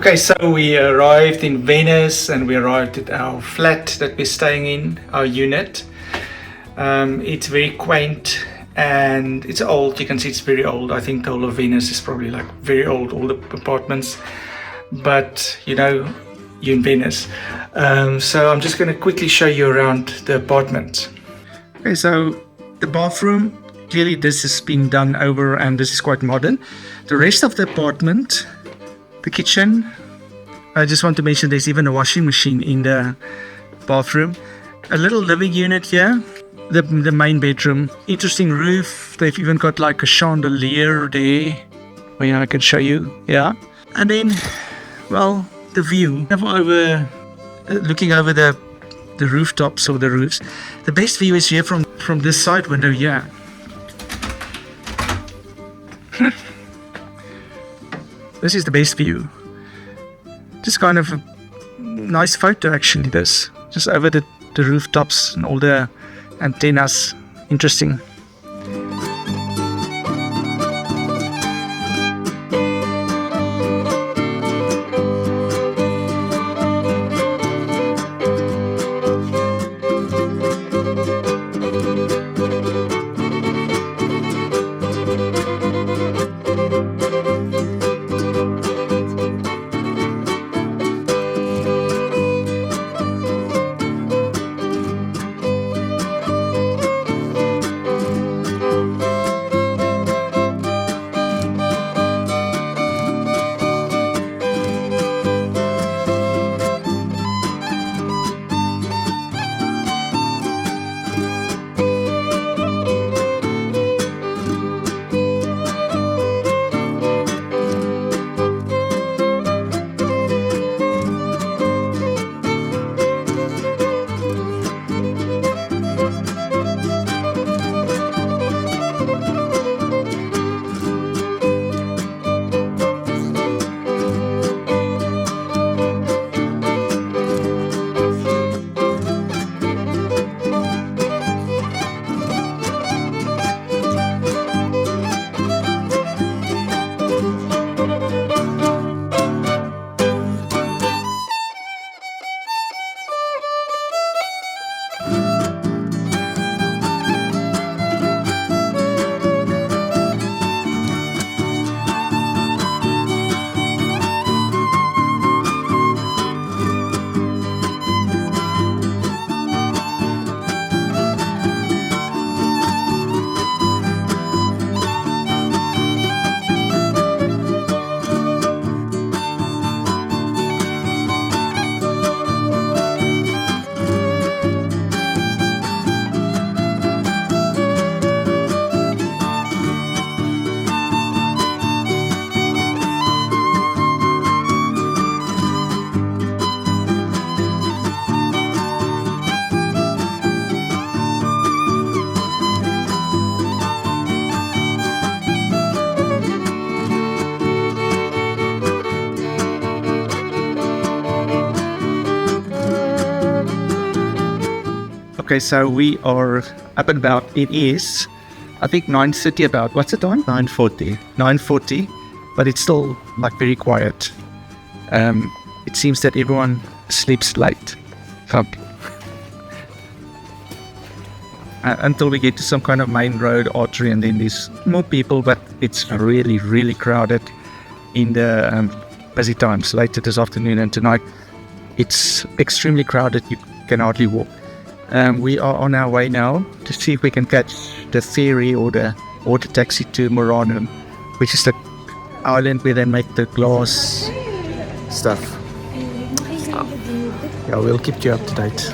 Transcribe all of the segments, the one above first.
Okay, so we arrived in Venice and we arrived at our flat that we're staying in, our unit. It's very quaint and it's old. You can see it's very old. I think the whole of Venice is probably like very old, all the apartments. But you know, you're in Venice. So I'm just going to quickly show you around the apartment. Okay, so the bathroom, clearly this has been done over and this is quite modern. The rest of the apartment, the kitchen, I just want to mention there's even a washing machine in the bathroom. A little living unit here. The main bedroom. Interesting roof. They've even got like a chandelier there. Oh yeah, I can show you. Yeah. And then, well, the view. Looking over the rooftops or the roofs. The best view is here from this side window here. This is the best view. Just kind of a nice photo actually, this. Just over the rooftops and all the antennas. Interesting. Okay, so we are up and about. It is, I think 9:30 about. What's the time? 9:40. 9:40, but it's still like very quiet. It seems that everyone sleeps late. Until we get to some kind of main road artery and then there's more people, but it's really, really crowded in the busy times later this afternoon and tonight. It's extremely crowded. You can hardly walk. We are on our way now to see if we can catch the ferry or the taxi to Murano, which is the island where they make the glass stuff. Yeah, we'll keep you up to date.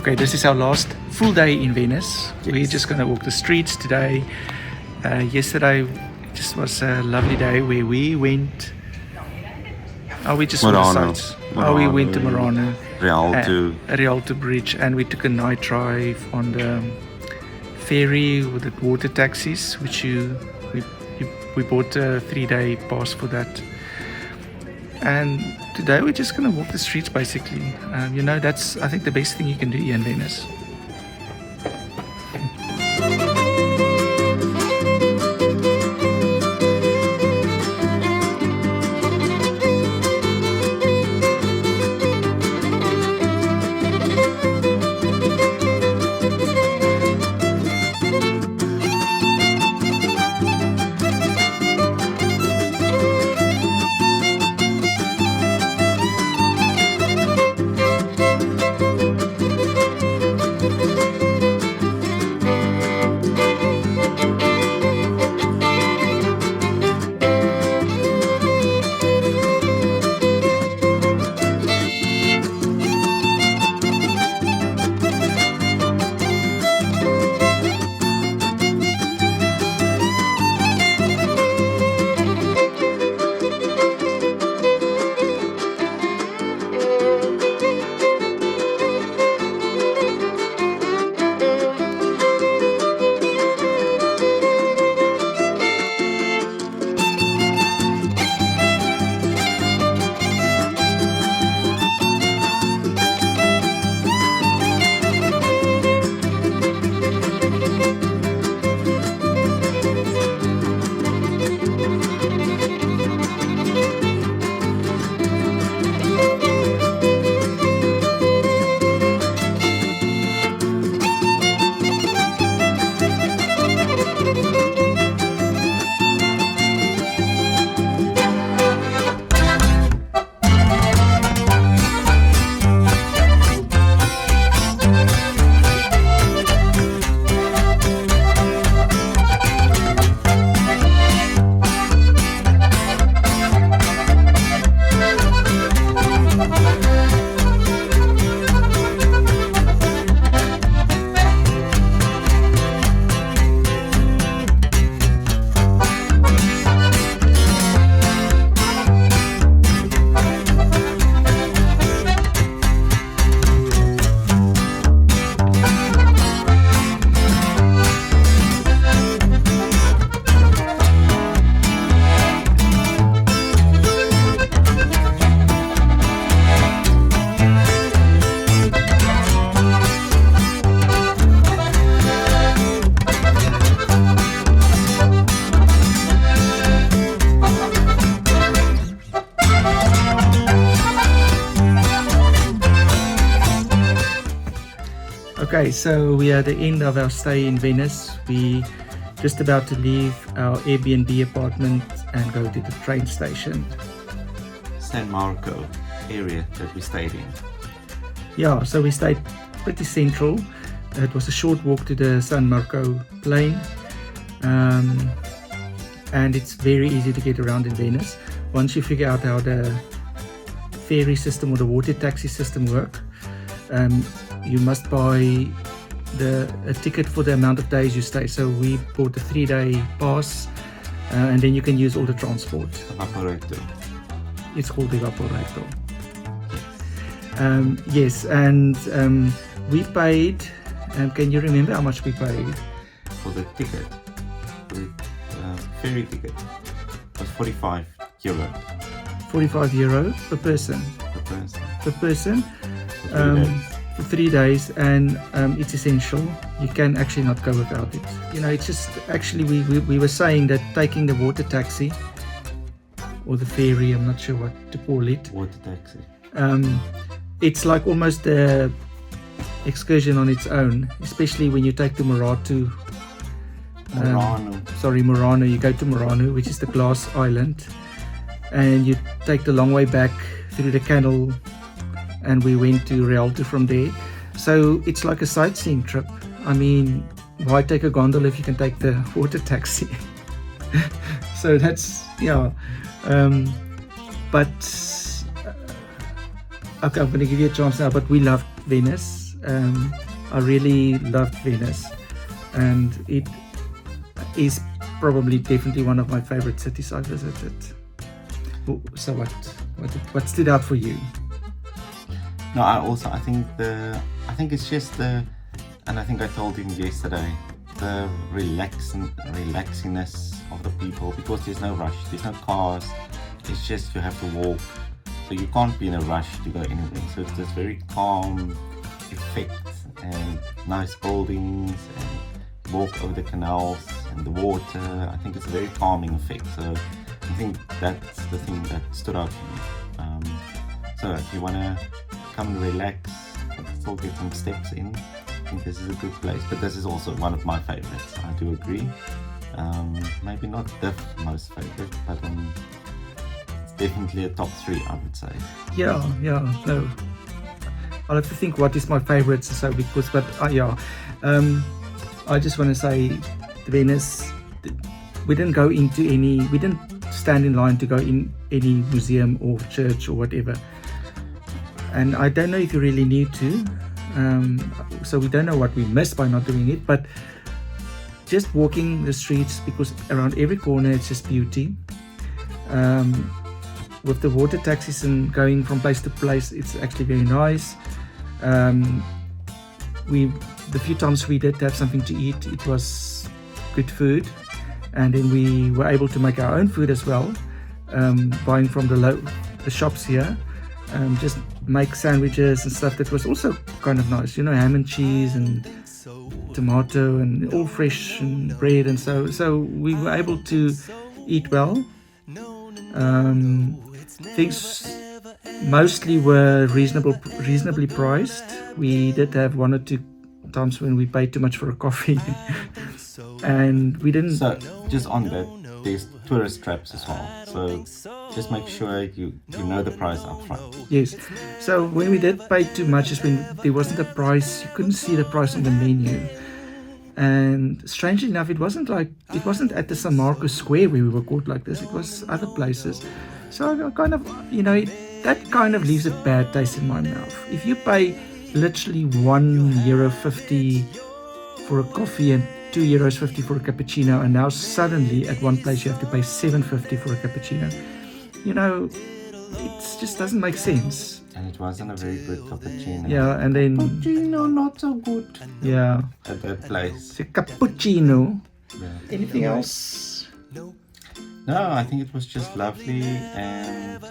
Okay, this is our last full day in Venice. Yes. We're just going to walk the streets today. Yesterday just was a lovely day where we went. We just Murano. saw the sights. We went to Murano, Rialto Bridge, and we took a night drive on the ferry with the water taxis, which we bought a 3-day pass for that. And today we're just going to walk the streets basically. That's, I think, the best thing you can do here in Venice. Okay, so we are at the end of our stay in Venice. We just about to leave our Airbnb apartment and go to the train station. San Marco area that we stayed in. Yeah, so we stayed pretty central. It was a short walk to the San Marco plain, and it's very easy to get around in Venice. Once you figure out how the ferry system or the water taxi system work, you must buy a ticket for the amount of days you stay. So we bought a 3-day pass, and then you can use all the transport. Vaporetto. It's called the Vaporetto. Yes, and we paid, can you remember how much we paid? For the ticket, the ferry ticket, was €45. 45 euro per person. Per person. For 3 days, and it's essential. You can actually not go without it. You know, it's just actually we were saying that taking the water taxi or the ferry, I'm not sure what to call it. Water taxi. It's like almost a excursion on its own, especially when you take to Murano. Murano. You go to Murano, which is the glass island, and you take the long way back through the canal, and we went to Rialto from there. So it's like a sightseeing trip. I mean, why take a gondola if you can take the water taxi? So that's, yeah. Okay, I'm going to give you a chance now, but we loved Venice. I really loved Venice, and it is probably definitely one of my favorite cities I visited. So what stood out for you? No, I think it's just and I think I told him yesterday, the relaxingness of the people, because there's no rush, there's no cars, it's just you have to walk, so you can't be in a rush to go anywhere. So it's this very calm effect, and nice buildings, and walk over the canals and the water. I think it's a very calming effect. So I think that's the thing that stood out for me. So if you want to come and relax but still get some steps in, I think this is a good place. But this is also one of my favorites, I do agree. Maybe not the most favorite, but it's definitely a top 3, I would say. Yeah, no, I'll have to think what is my favorite. So because, but I just want to say, Venice, we didn't stand in line to go in any museum or church or whatever, and I don't know if you really need to, so we don't know what we missed by not doing it, but just walking the streets, because around every corner it's just beauty. With the water taxis and going from place to place, it's actually very nice. The few times we did have something to eat, it was good food, and then we were able to make our own food as well, buying from the shops here, just make sandwiches and stuff. That was also kind of nice, you know, ham and cheese and tomato and all fresh, and bread, and so we were able to eat well. Things mostly were reasonably priced. We did have 1 or 2 times when we paid too much for a coffee, and we didn't. So just on that, there's tourist traps as well. So just make sure you know the price up front. Yes. So when we did pay too much is when there wasn't a price. You couldn't see the price on the menu. And strangely enough, it wasn't at the San Marco Square where we were caught like this. It was other places. So I kind of, that kind of leaves a bad taste in my mouth. If you pay literally €1.50 for a coffee and €2.50 for a cappuccino, and now suddenly at one place you have to pay $7.50 for a cappuccino, it just doesn't make sense. And it wasn't a very good cappuccino. Yeah, and then cappuccino not so good. Yeah. At that place. It's a cappuccino. Yeah. Anything else? No, I think it was just lovely, and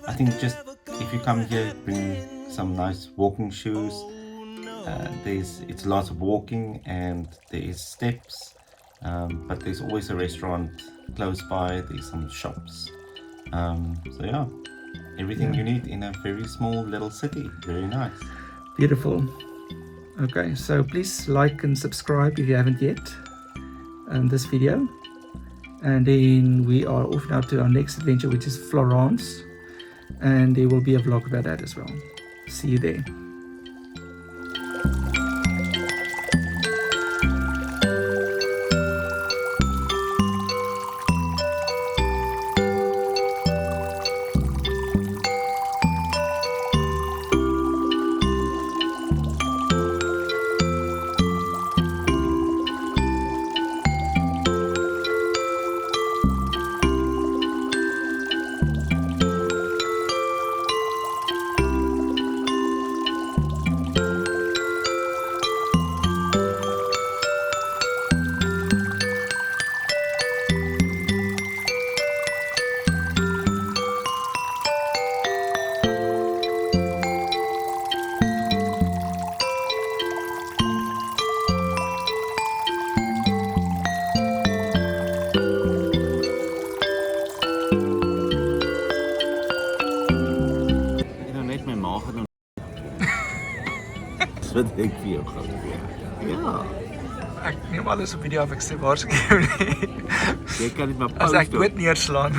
I think just if you come here, bring some nice walking shoes. It's lots of walking, and there is steps, but there's always a restaurant close by. There's some shops. So yeah, everything you need in a very small little city. Very nice. Beautiful. Okay, so please like and subscribe if you haven't yet this video. And then we are off now to our next adventure, which is Florence, and there will be a vlog about that as well. See you there. Wat ek vir jou gaan doen. Ja. Ek neem alles op video af, ek sê waarsku nie. Jy kan dit maar As ek dood neerslaan.